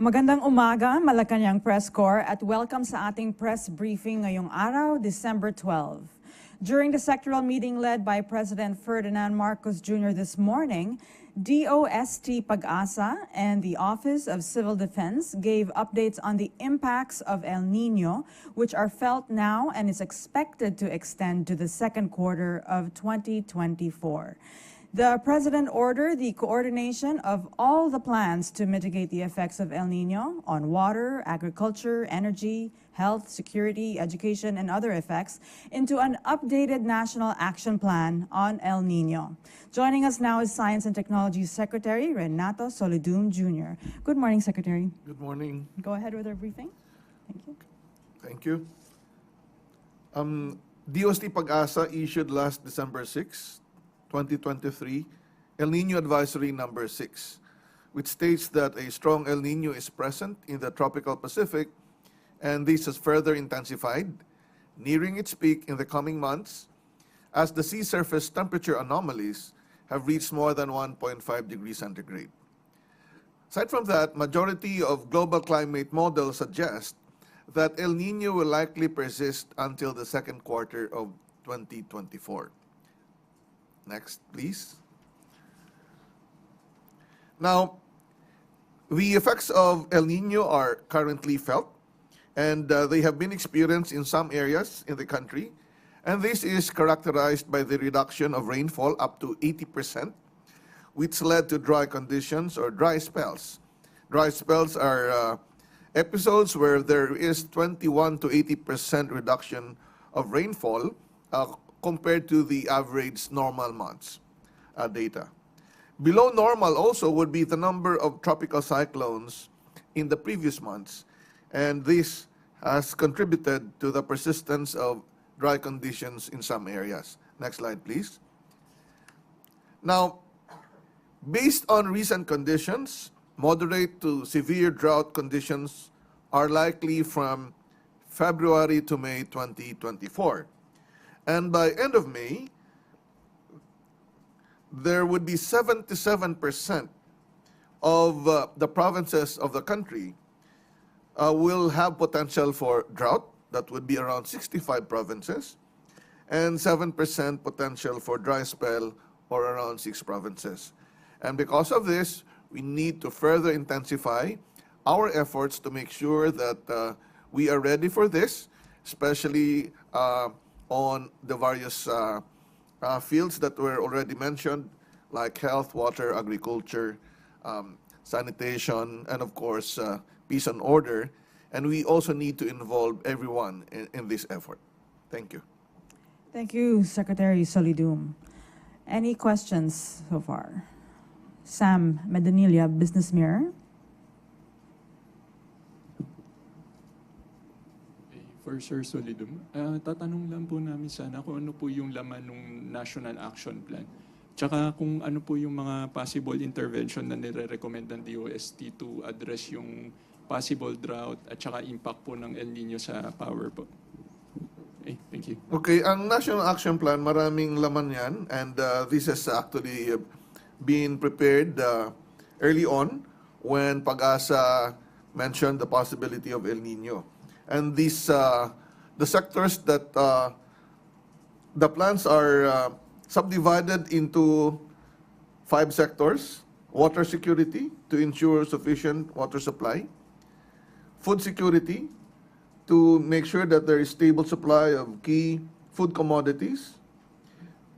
Magandang umaga, Malacañang Press Corps, at welcome sa ating press briefing ngayong araw, December 12. During the sectoral meeting led by President Ferdinand Marcos Jr. this morning, DOST Pag-asa and the Office of Civil Defense gave updates on the impacts of El Nino, which are felt now and is expected to extend to the second quarter of 2024. The President ordered the coordination of all the plans to mitigate the effects of El Nino on water, agriculture, energy, health, security, education, and other effects into an updated national action plan on El Nino. Joining us now is Science and Technology Secretary Renato Solidum Jr. Good morning, Secretary. Good morning. Go ahead with our briefing. Thank you. Thank you. DOST Pag-asa issued last December 6, 2023, El Nino Advisory Number 6, which states that a strong El Nino is present in the tropical Pacific, and this has further intensified, nearing its peak in the coming months, as the sea surface temperature anomalies have reached more than 1.5 degrees centigrade. Aside from that, majority of global climate models suggest that El Nino will likely persist until the second quarter of 2024. Next, please. Now, the effects of El Nino are currently felt, and they have been experienced in some areas in the country, and this is characterized by the reduction of rainfall up to 80%, which led to dry conditions or dry spells. Dry spells are episodes where there is 21 to 80% reduction of rainfall compared to the average normal months data. Below normal also would be the number of tropical cyclones in the previous months, and this has contributed to the persistence of dry conditions in some areas. Next slide, please. Now, based on recent conditions, moderate to severe drought conditions are likely from February to May 2024. And by end of May, there would be 77% of the provinces of the country will have potential for drought. That would be around 65 provinces, and 7% potential for dry spell, or around 6 provinces. And because of this, we need to further intensify our efforts to make sure that we are ready for this, especially on the various fields that were already mentioned, like health, water, agriculture, sanitation, and of course, peace and order. And we also need to involve everyone in this effort. Thank you. Thank you, Secretary Solidum. Any questions so far? Sam Medanilla, Business Mirror. For Sir Solidum, tatanong lang po namin sana kung ano po yung laman ng National Action Plan. Tsaka kung ano po yung mga possible intervention na nire-recommend ng DOST to address yung possible drought at tsaka impact po ng El Nino sa power po. Okay, thank you. Okay, ang National Action Plan, maraming laman yan, and this has actually been prepared early on when Pag-asa mentioned the possibility of El Nino. And these, the sectors that the plans are subdivided into 5 sectors: water security to ensure sufficient water supply, food security to make sure that there is stable supply of key food commodities,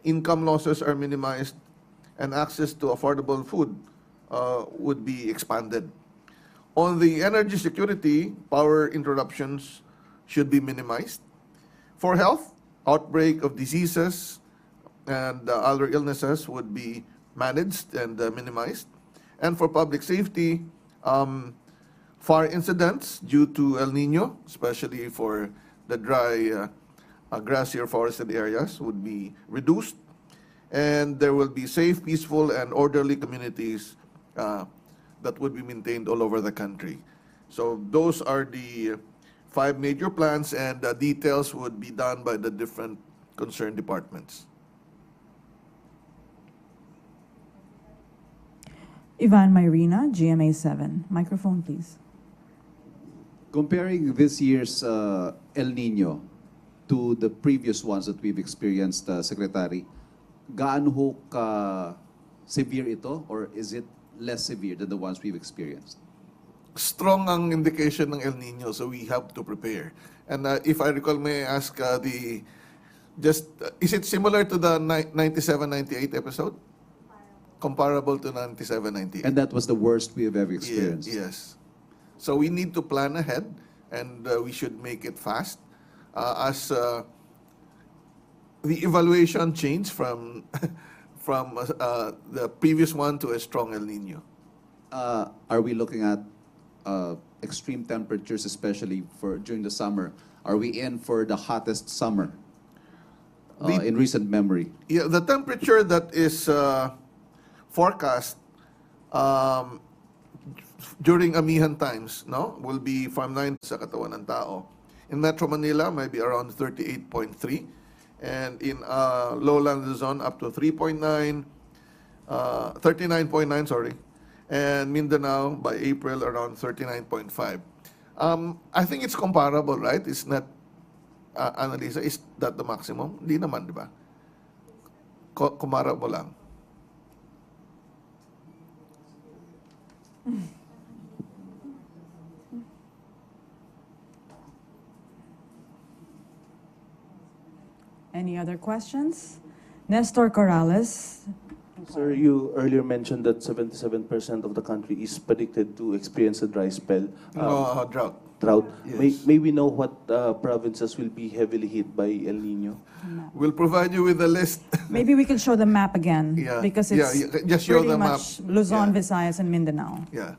income losses are minimized, and access to affordable food would be expanded. On the energy security, power interruptions should be minimized. For health, outbreak of diseases and other illnesses would be managed and minimized. And for public safety, fire incidents due to El Nino, especially for the dry, grassy or forested areas, would be reduced. And there will be safe, peaceful, and orderly communities that would be maintained all over the country. So those are the 5 major plans, and the details would be done by the different concerned departments. Ivan Myrina, GMA7. Microphone, please. Comparing this year's El Nino to the previous ones that we've experienced, Secretary, gaano ho ka severe ito, or is it less severe than the ones we've experienced? Strong ang indication ng El Nino, so we have to prepare. And if I recall, may I ask is it similar to the 97-98 episode? Comparable to 97-98. And that was the worst we have ever experienced. Yes. So we need to plan ahead, and we should make it fast. As the evaluation changed from from the previous one to a strong El Nino. Are we looking at extreme temperatures, especially during the summer? Are we in for the hottest summer in recent memory? Yeah, the temperature that is forecast during amihan times, no, will be from 9 sa katawan ng tao. In Metro Manila, maybe around 38.3, and in lowland Luzon up to 39.9, sorry, and Mindanao by April around 39.5. I think it's comparable, right? It's not, Annalisa, is that the maximum? Hindi naman, di ba? Comparable lang. Any other questions? Nestor Corrales. Sir, you earlier mentioned that 77% of the country is predicted to experience a dry spell. Drought. Drought. Yes. May we know what provinces will be heavily hit by El Nino? We'll provide you with a list. Maybe we can show the map again. Yeah. Because Yeah, it's just show pretty the map. much Luzon, Yeah. Visayas, and Mindanao. Yeah.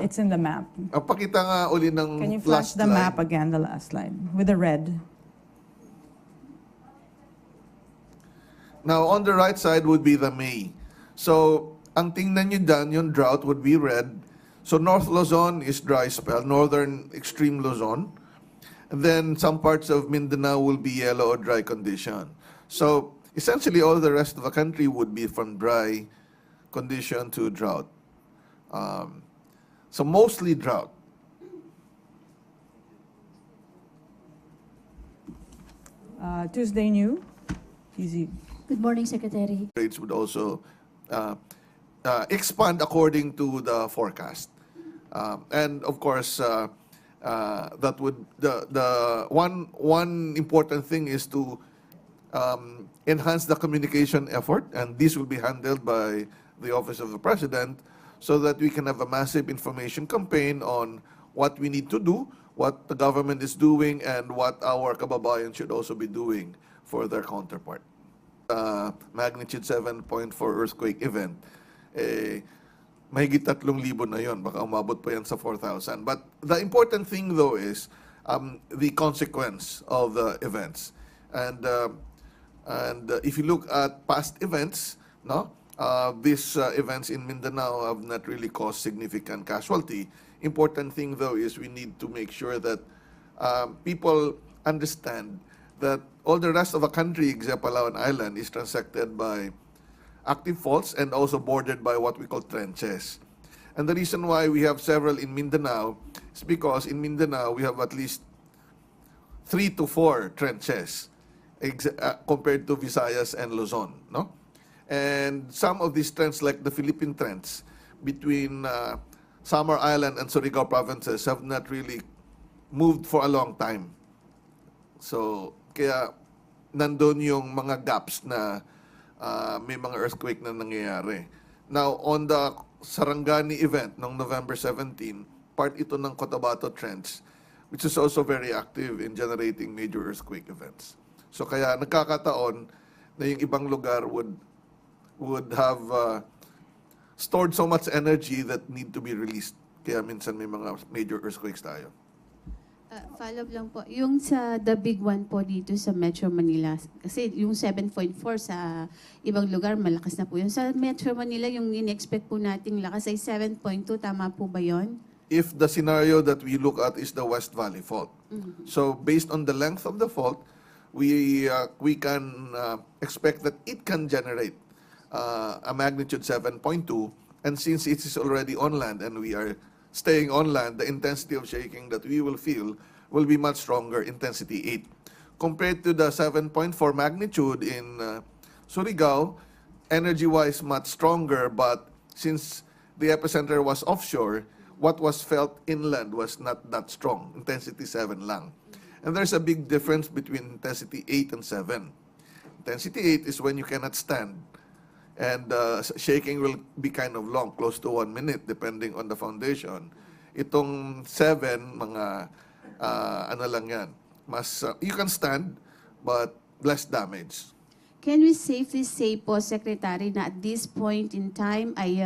It's in the map. Pakita nga uli ng Can you flash last the slide. map again, the last slide, with the red? Now, on the right side would be the May. So, ang tingnan nyo dyan, yung drought would be red. So, North Luzon is dry spell, northern extreme Luzon. And then some parts of Mindanao will be yellow or dry condition. So, essentially all the rest of the country would be from dry condition to drought. So, mostly drought. Tuesday New. Easy. Good morning, Secretary. Rates would also expand according to the forecast. And of course, that would the one important thing is to enhance the communication effort, and this will be handled by the Office of the President, so that we can have a massive information campaign on what we need to do, what the government is doing, and what our kababayan should also be doing for their counterpart. Magnitude 7.4 earthquake event, mahigit 3,000 na yon, baka umabot pa yan sa 4,000. But the important thing though is the consequence of the events. And if you look at past events, no, these events in Mindanao have not really caused significant casualty. Important thing though is we need to make sure that people understand that all the rest of the country, except Palawan Island, is transected by active faults and also bordered by what we call trenches. And the reason why we have several in Mindanao is because in Mindanao we have at least 3 to 4 trenches compared to Visayas and Luzon, no? And some of these trends, like the Philippine trends between Samar Island and Surigao provinces, have not really moved for a long time. So, kaya nandun yung mga gaps na may mga earthquake na nangyayari. Now, on the Sarangani event ng November 17, part ito ng Cotabato Trench, which is also very active in generating major earthquake events. So, kaya nagkakataon na yung ibang lugar would have stored so much energy that need to be released. Kaya minsan may mga major earthquakes tayo. Follow-up lang po. Yung sa the big one po dito sa Metro Manila, kasi yung 7.4 sa ibang lugar, malakas na po yun. Sa Metro Manila, yung in-expect po nating lakas ay 7.2. Tama po ba yun? If the scenario that we look at is the West Valley Fault. So based on the length of the fault, we can expect that it can generate a magnitude 7.2. And since it is already on land and we are staying on land, the intensity of shaking that we will feel will be much stronger, intensity 8. Compared to the 7.4 magnitude in Surigao, energy-wise much stronger, but since the epicenter was offshore, what was felt inland was not that strong, intensity 7 lang. And there's a big difference between intensity 8 and 7. Intensity 8 is when you cannot stand, and shaking will be kind of long, close to 1 minute, depending on the foundation. Itong 7, mga ano lang yan, mas, you can stand, but less damage. Can we safely say po, Secretary, na at this point in time ay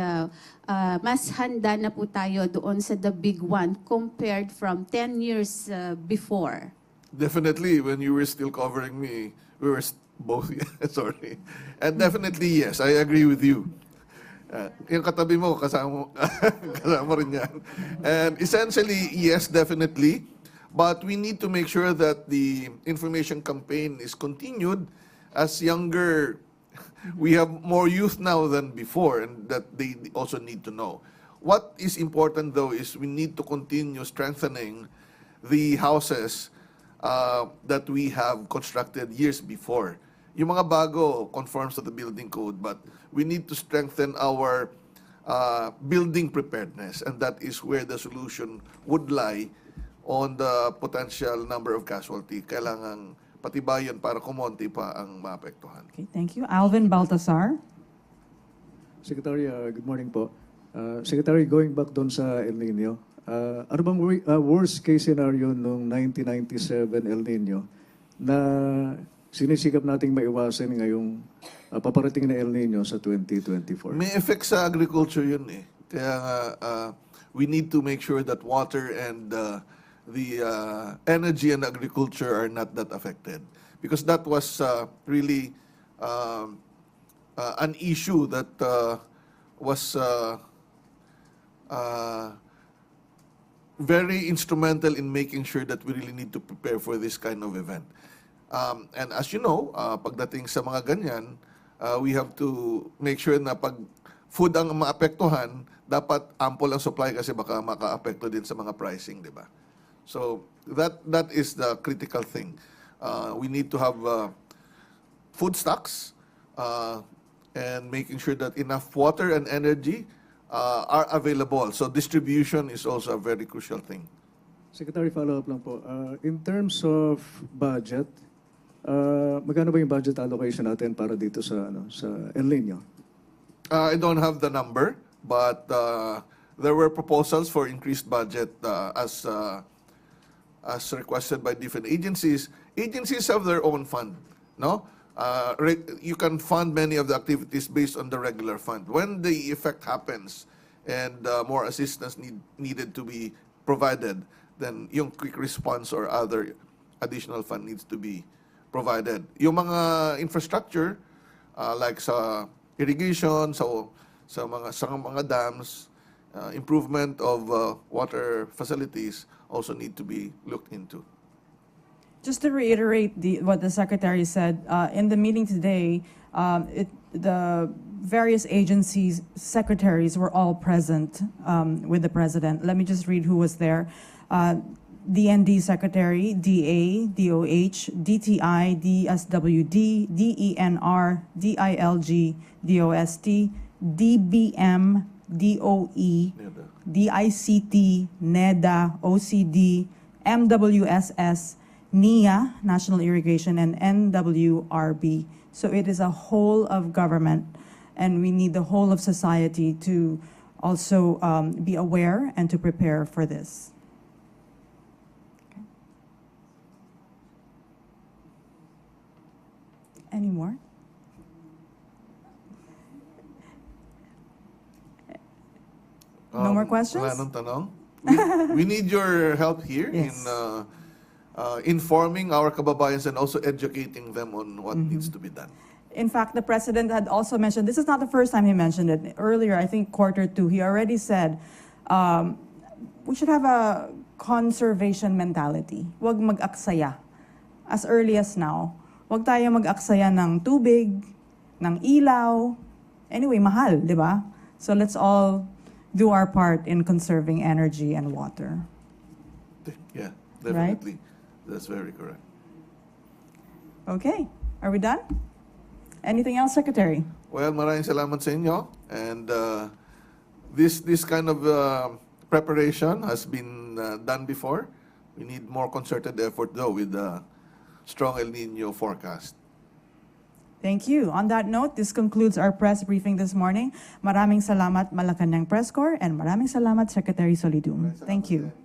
mas handa na po tayo doon sa the big one compared from 10 years before? Definitely, when you were still covering me, we were both, sorry. And definitely, yes, I agree with you. Yung katabi mo, kasama rin yan. And essentially, yes, definitely. But we need to make sure that the information campaign is continued as younger. We have more youth now than before, and that they also need to know. What is important, though, is we need to continue strengthening the houses that we have constructed years before. Yung mga bago conforms to the building code, but we need to strengthen our building preparedness, and that is where the solution would lie on the potential number of casualty. Kailangang patibayan para kumonti pa ang maapektuhan. Okay, thank you. Alvin Baltasar. Secretary, good morning po. Secretary, going back doon sa El Nino, ano bang worst case scenario noong 1997 El Nino na sinisikap nating maiwasan ngayong paparating na El Nino sa 2024? May effect sa agriculture yun eh. Kaya nga, we need to make sure that water and the energy and agriculture are not that affected. Because that was really an issue that was very instrumental in making sure that we really need to prepare for this kind of event. And as you know, pagdating sa mga ganyan, we have to make sure na pag food ang maapektuhan, dapat ample ang supply kasi baka maka-apekto din sa mga pricing, di ba? So that is the critical thing. We need to have food stocks and making sure that enough water and energy are available. So distribution is also a very crucial thing. Secretary, follow-up lang po. In terms of budget, magkano ba yung budget allocation natin para dito sa El Nino? I don't have the number, but there were proposals for increased budget as requested by different agencies. Agencies have their own fund, no? You can fund many of the activities based on the regular fund. When the effect happens and more assistance needed to be provided, then yung quick response or other additional fund needs to be provided. Yung mga infrastructure, like sa irrigation, sa mga dams, improvement of water facilities also need to be looked into. Just to reiterate what the Secretary said, in the meeting today, the various agencies' secretaries were all present with the President. Let me just read who was there. DND Secretary, DA, DOH, DTI, DSWD, DENR, DILG, DOST, DBM, DOE, DICT, NEDA, OCD, MWSS, NIA, National Irrigation, and NWRB. So it is a whole of government, and we need the whole of society to also be aware and to prepare for this. Okay. Any more? No more questions? Wala nang tanong? We need your help here Yes. in informing our kababayans and also educating them on what needs to be done. In fact, the President had also mentioned, this is not the first time he mentioned it. Earlier, I think Q2, he already said, we should have a conservation mentality. Huwag mag-aksaya. As early as now. Huwag tayo mag-aksaya ng tubig, ng ilaw. Anyway, mahal, di ba? So let's all do our part in conserving energy and water. Yeah, definitely. That's very correct. Okay, are we done? Anything else, Secretary? Well, maraming salamat sa inyo. And this kind of preparation has been done before. We need more concerted effort, though, with the strong El Nino forecast. Thank you. On that note, this concludes our press briefing this morning. Maraming salamat, Malacañang Press Corps, and maraming salamat, Secretary Solidum. Thank you.